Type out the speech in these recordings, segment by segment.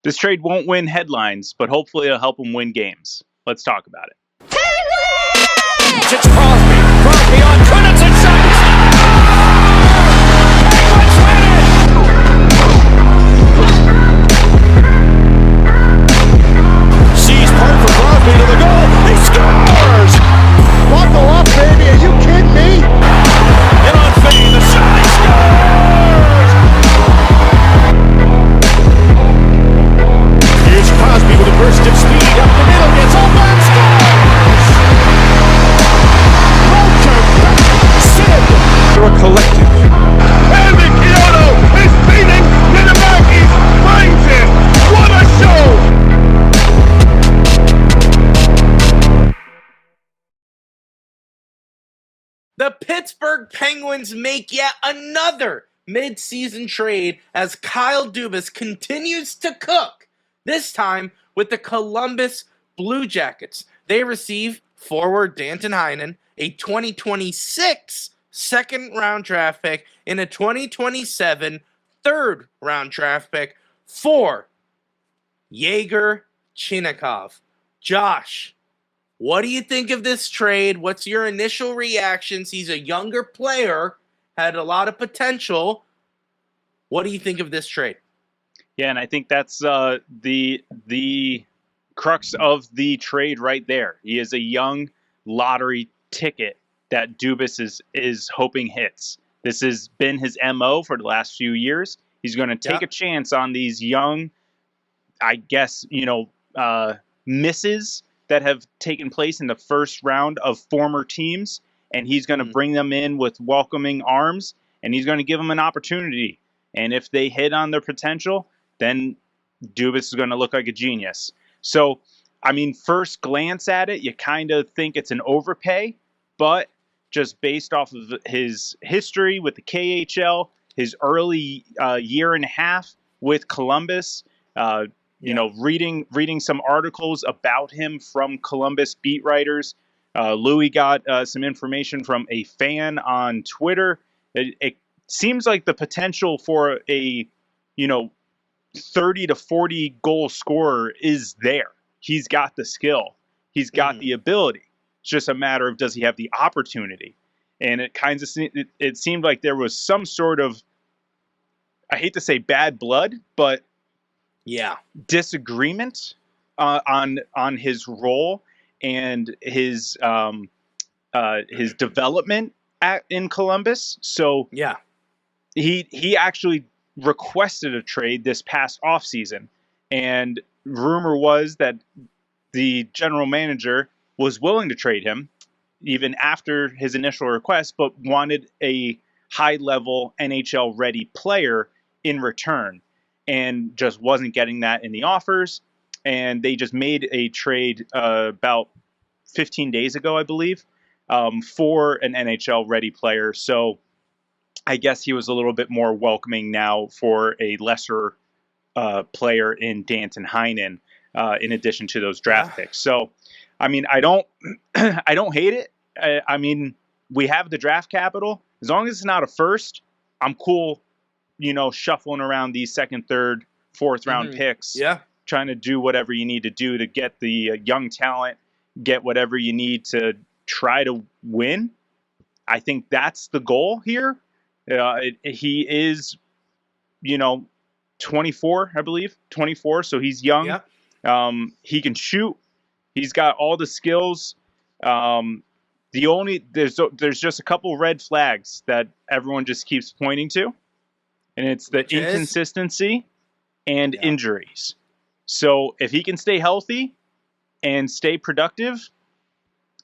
This trade won't win headlines, but hopefully it'll help him win games. Let's talk about it. It's Crosby. Crosby on Kunitz shot. Penguins win it! Sees part for Crosby to the goal. He scores! Buckle up, baby. Are you kidding me? And on Fane, the shot, he scores! Here's Crosby with a burst of speed up the middle, gets open, scores! You're a collective. Andy Kyoto is beating Ninamaki's brains in. What a show! The Pittsburgh Penguins make yet another mid-season trade as Kyle Dubas continues to cook, this time with the Columbus Blue Jackets. They receive forward Danton Heinen, a 2026 second-round draft pick, and a 2027 third-round draft pick for Yegor Chinakhov. Josh, what do you think of this trade? What's your initial reactions? He's a younger player, had a lot of potential. What do you think of this trade? Yeah, and I think that's the crux of the trade right there. He is a young lottery ticket that Dubas is hoping hits. This has been his MO for the last few years. He's going to take a chance on these young, I guess, misses that have taken place in the first round of former teams, and he's going to bring them in with welcoming arms, and he's going to give them an opportunity. And if they hit on their potential, then Dubas is going to look like a genius. So, I mean, first glance at it, you kind of think it's an overpay, but just based off of his history with the KHL, his early year and a half with Columbus, reading some articles about him from Columbus beat writers. Louie got some information from a fan on Twitter. It seems like the potential for a 30 to 40 goal scorer is there. He's got the skill. He's got the ability. It's just a matter of, does he have the opportunity? And it seemed like there was some sort of, I hate to say bad blood, but disagreement on his role and his development in Columbus. So he actually requested a trade this past offseason, and rumor was that the general manager was willing to trade him even after his initial request, but wanted a high-level NHL-ready player in return, and just wasn't getting that in the offers. And they just made a trade about 15 days ago, I believe, for an NHL-ready player. So I guess he was a little bit more welcoming now for a lesser player in Danton Heinen, in addition to those draft picks. So, I mean, I don't hate it. I mean, we have the draft capital. As long as it's not a first, I'm cool, shuffling around these second, third, fourth round picks. Yeah. Trying to do whatever you need to do to get the young talent, get whatever you need to try to win. I think that's the goal here. He is, 24, I believe, 24. So he's young. Yeah. He can shoot. He's got all the skills. There's just a couple red flags that everyone just keeps pointing to, and it's the inconsistency and injuries. So if he can stay healthy and stay productive,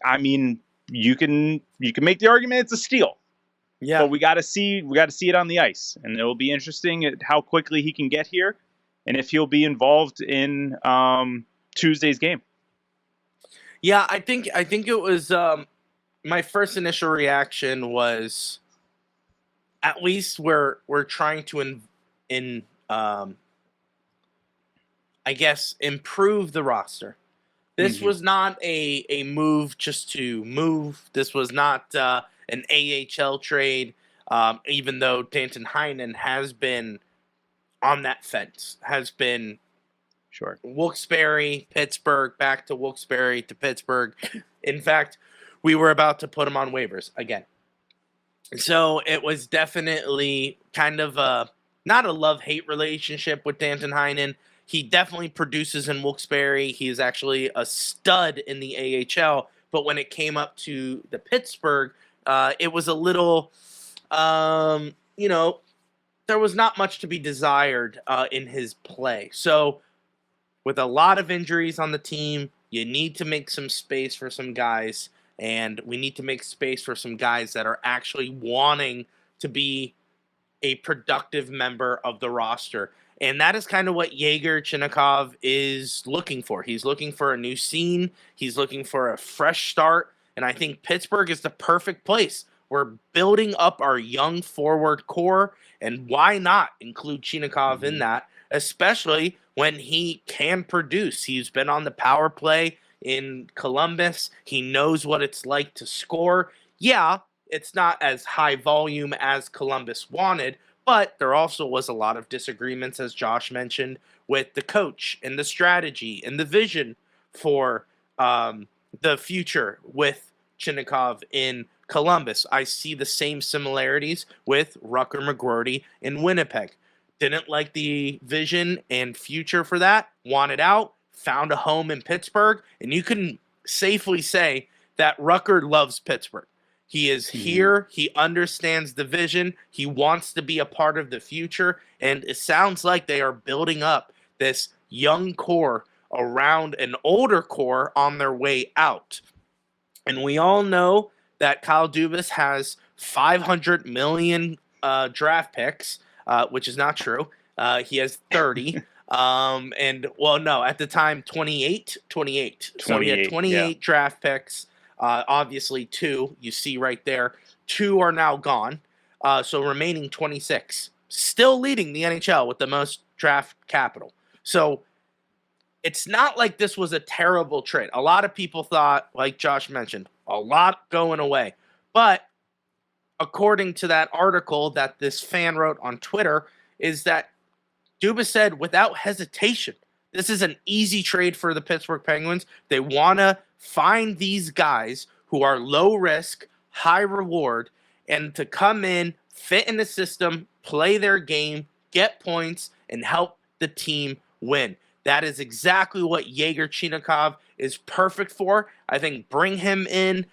I mean, you can make the argument it's a steal. Yeah. But we got to see it on the ice, and it will be interesting at how quickly he can get here, and if he'll be involved in Tuesday's game. Yeah, I think it was my first initial reaction was, at least we're trying to I guess improve the roster. This was not a move just to move. This was not an AHL trade, even though Danton Heinen has been on that fence, has been Sure. Wilkes-Barre, Pittsburgh, back to Wilkes-Barre to Pittsburgh. In fact, we were about to put him on waivers again. So it was definitely kind of not a love-hate relationship with Danton Heinen. He definitely produces in Wilkes-Barre. He is actually a stud in the AHL. But when it came up to the Pittsburgh, it was a little, there was not much to be desired in his play. So with a lot of injuries on the team, you need to make some space for some guys. And we need to make space for some guys that are actually wanting to be a productive member of the roster. And that is kind of what Yegor Chinakhov is looking for. He's looking for a new scene. He's looking for a fresh start. And I think Pittsburgh is the perfect place. We're building up our young forward core. And why not include Chinakhov in that, especially when he can produce? He's been on the power play in Columbus. He knows what it's like to score. Yeah, it's not as high volume as Columbus wanted, but there also was a lot of disagreements, as Josh mentioned, with the coach and the strategy and the vision for the future with Chinakhov in Columbus. I see the same similarities with Rucker McGroarty in Winnipeg. Didn't like the vision and future for that, wanted out, found a home in Pittsburgh, and you can safely say that Rucker loves Pittsburgh. He is here. He understands the vision. He wants to be a part of the future, and it sounds like they are building up this young core around an older core on their way out. And we all know that Kyle Dubas has 500 million draft picks, which is not true. He has 30. At the time, 28. So he had 28 draft picks. Obviously, 2, you see right there. 2 are now gone. So remaining 26. Still leading the NHL with the most draft capital. So it's not like this was a terrible trade. A lot of people thought, like Josh mentioned, a lot going away. But according to that article that this fan wrote on Twitter, is that Dubas said without hesitation, this is an easy trade for the Pittsburgh Penguins. They want to find these guys who are low risk, high reward, and to come in, fit in the system, play their game, get points, and help the team win. That is exactly what Yegor Chinakhov is perfect for. I think bring him in,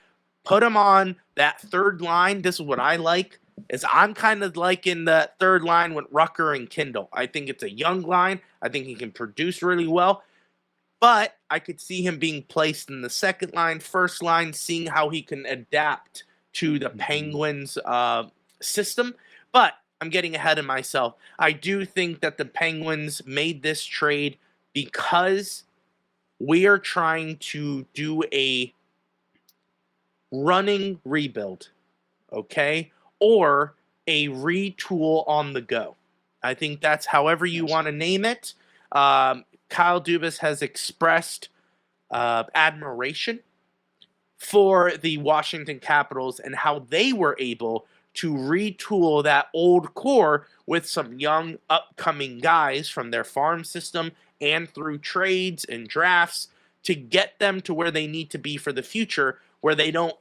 put him on that third line. This is what I like. I'm kind of liking the third line with Rucker and Kindle. I think it's a young line. I think he can produce really well. But I could see him being placed in the second line, first line, seeing how he can adapt to the Penguins' system. But I'm getting ahead of myself. I do think that the Penguins made this trade because we are trying to do a running rebuild, okay? Or a retool on the go. I think that's however you want to name it. Kyle Dubas has expressed admiration for the Washington Capitals and how they were able to retool that old core with some young upcoming guys from their farm system and through trades and drafts to get them to where they need to be for the future, where they don't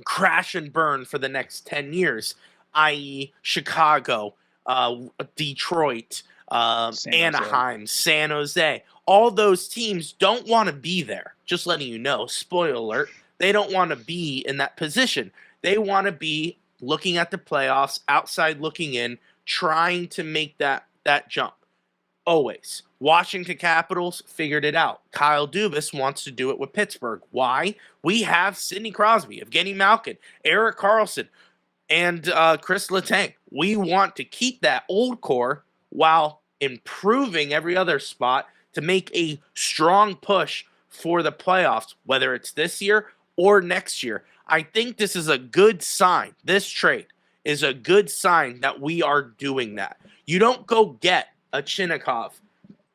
crash and burn for the next 10 years, i.e. Chicago, Detroit, Anaheim, San Jose. All those teams don't want to be there. Just letting you know, spoiler alert, they don't want to be in that position. They want to be looking at the playoffs, outside looking in, trying to make that jump. Always. Washington Capitals figured it out. Kyle Dubas wants to do it with Pittsburgh. Why? We have Sidney Crosby, Evgeny Malkin, Erik Karlsson, and Chris Letang. We want to keep that old core while improving every other spot to make a strong push for the playoffs, whether it's this year or next year. I think this is a good sign. This trade is a good sign that we are doing that. You don't go get a Chinakhov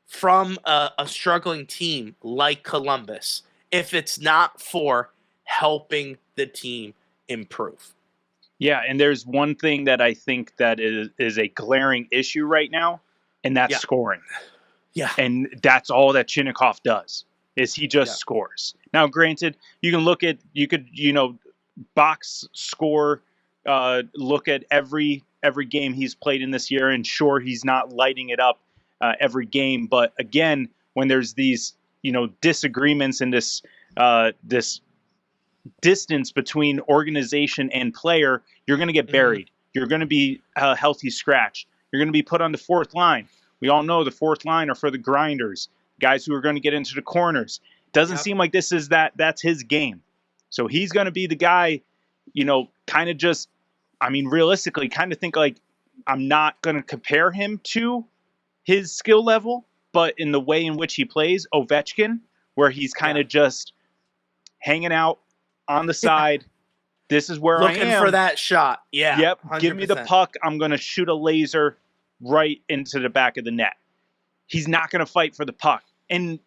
from a struggling team like Columbus if it's not for helping the team improve. Yeah, and there's one thing that I think that is a glaring issue right now, and that's scoring. Yeah. And that's all that Chinakhov does, is he just scores. Now, granted, you could box score, look at every game he's played in this year, and sure, he's not lighting it up every game. But again, when there's these, disagreements and this distance between organization and player, you're going to get buried. You're going to be a healthy scratch. You're going to be put on the fourth line. We all know the fourth line are for the grinders, guys who are going to get into the corners. Doesn't seem like this is that's his game. So he's going to be the guy, kind of just, realistically, kind of think like, I'm not going to compare him to his skill level, but in the way in which he plays, Ovechkin, where he's kind of just hanging out on the side. This is where looking I am. for that shot. Yeah. Yep. 100%. Give me the puck. I'm going to shoot a laser right into the back of the net. He's not going to fight for the puck. And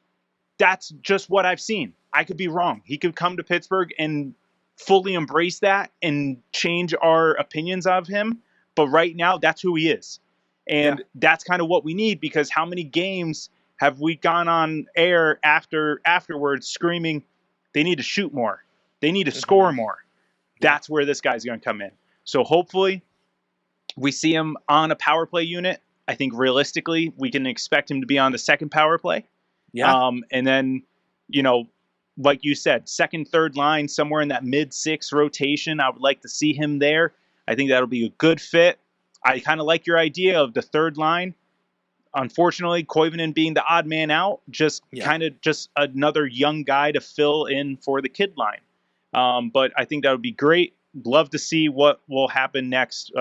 that's just what I've seen. I could be wrong. He could come to Pittsburgh and fully embrace that and change our opinions of him. But right now, that's who he is. And that's kind of what we need, because how many games have we gone on air afterwards screaming, they need to shoot more. They need to score more. That's where this guy's going to come in. So hopefully we see him on a power play unit. I think realistically we can expect him to be on the second power play. Yeah. And then, like you said, second, third line, somewhere in that mid-6 rotation. I would like to see him there. I think that'll be a good fit. I kind of like your idea of the third line. Unfortunately, Koivunen being the odd man out, just another young guy to fill in for the kid line. But I think that would be great. Love to see what will happen next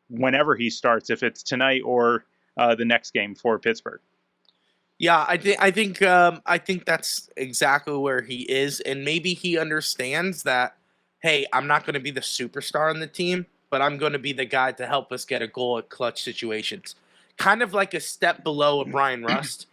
whenever he starts, if it's tonight or the next game for Pittsburgh. Yeah, I think that's exactly where he is, and maybe he understands that, hey, I'm not going to be the superstar on the team, but I'm going to be the guy to help us get a goal at clutch situations. Kind of like a step below a Brian Rust.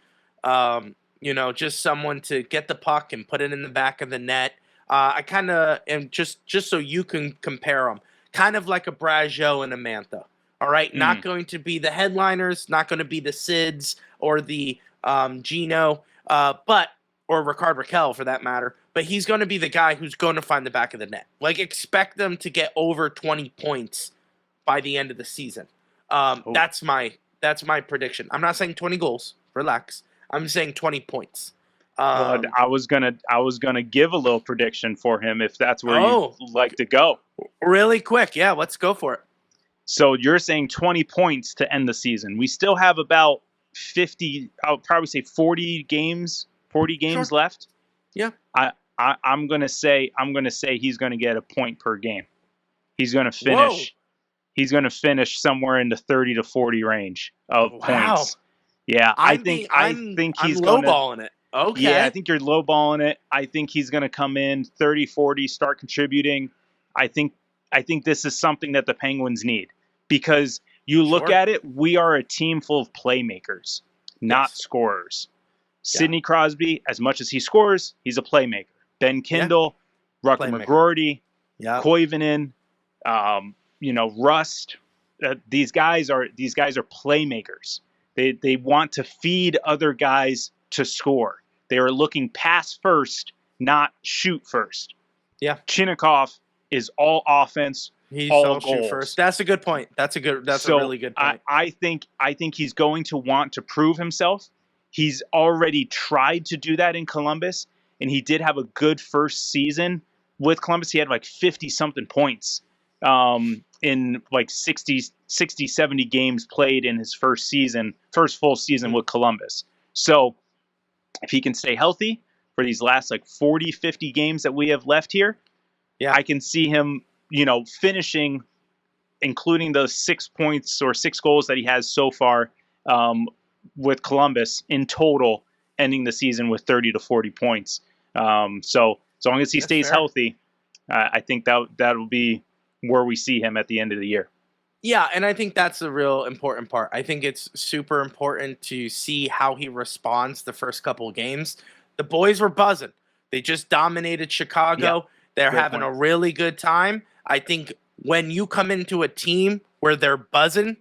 Just someone to get the puck and put it in the back of the net. I kind of am just so you can compare them, kind of like a Brazeau and a Mantha. All right, not going to be the headliners, not going to be the Sids or the Gino, or Ricard Raquel for that matter. But he's going to be the guy who's going to find the back of the net. Like, expect them to get over 20 points by the end of the season. That's my prediction. I'm not saying 20 goals. Relax. I'm saying 20 points. I was gonna give a little prediction for him if that's where you'd like to go. Really quick, yeah, let's go for it. So you're saying 20 points to end the season. We still have about 50, I'll probably say 40 games left. Yeah. I'm gonna say he's gonna get a point per game. He's gonna finish. Whoa. He's gonna finish somewhere in the 30 to 40 range of points. Yeah, I think he's lowballing it. Okay. Yeah, I think you're lowballing it. I think he's going to come in 30, 40, start contributing. I think this is something that the Penguins need, because you look at it, we are a team full of playmakers, not scorers. Yeah. Sidney Crosby, as much as he scores, he's a playmaker. Ben Kindle, Rucker McGroarty, Koivunen, Rust. These guys are playmakers. They want to feed other guys to score. They are looking pass first, not shoot first. Yeah. Chinakhov is all offense, he's all goals. Shoot first. That's a good point. That's a really good point. I think he's going to want to prove himself. He's already tried to do that in Columbus, and he did have a good first season with Columbus. He had like 50-something points in like 60, 70 games played in his first full season with Columbus. So if he can stay healthy for these last like 40, 50 games that we have left here, I can see him, finishing, including those 6 points or 6 goals that he has so far with Columbus in total, ending the season with 30 to 40 points. So as long as he stays healthy, I think that'll be where we see him at the end of the year. Yeah, and I think that's the real important part. I think it's super important to see how he responds the first couple of games. The boys were buzzing. They just dominated Chicago. Yeah, they're having a really good time. I think when you come into a team where they're buzzing,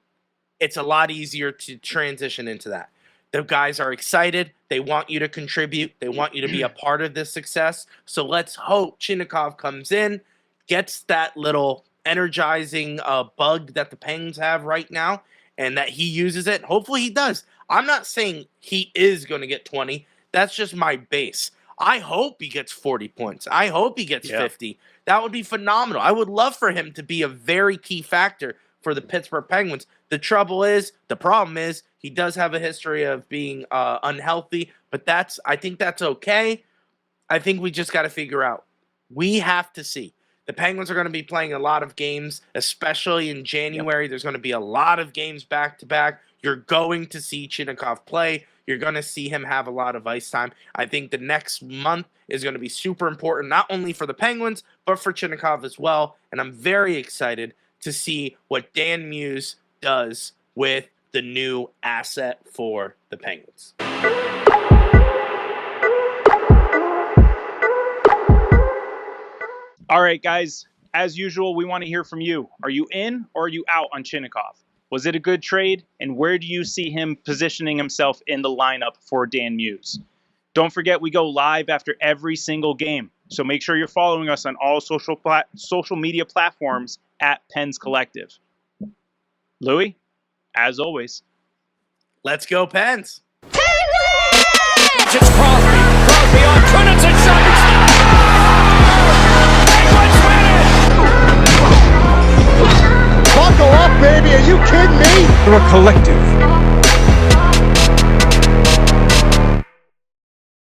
it's a lot easier to transition into that. The guys are excited. They want you to contribute. They want you to be a part of this success. So let's hope Chinakhov comes in, gets that little energizing bug that the Penguins have right now, and that he uses it. Hopefully he does. I'm not saying he is going to get 20. That's just my base. I hope he gets 40 points. I hope he gets 50. That would be phenomenal. I would love for him to be a very key factor for the Pittsburgh Penguins. The problem is, he does have a history of being unhealthy, but I think that's okay. I think we just got to figure out. We have to see. The Penguins are going to be playing a lot of games, especially in January. Yep. There's going to be a lot of games back-to-back. You're going to see Chinakhov play. You're going to see him have a lot of ice time. I think the next month is going to be super important, not only for the Penguins, but for Chinakhov as well. And I'm very excited to see what Dan Muse does with the new asset for the Penguins. All right, guys, as usual, we want to hear from you. Are you in or are you out on Chinakhov? Was it a good trade? And where do you see him positioning himself in the lineup for Dan Muse? Don't forget, we go live after every single game. So make sure you're following us on all social media platforms at Pens Collective. Louie, as always, let's go Pens! It's Crosby on Trinity shot. Penguins win it! Buckle up, baby. Are you kidding me? We're a collective.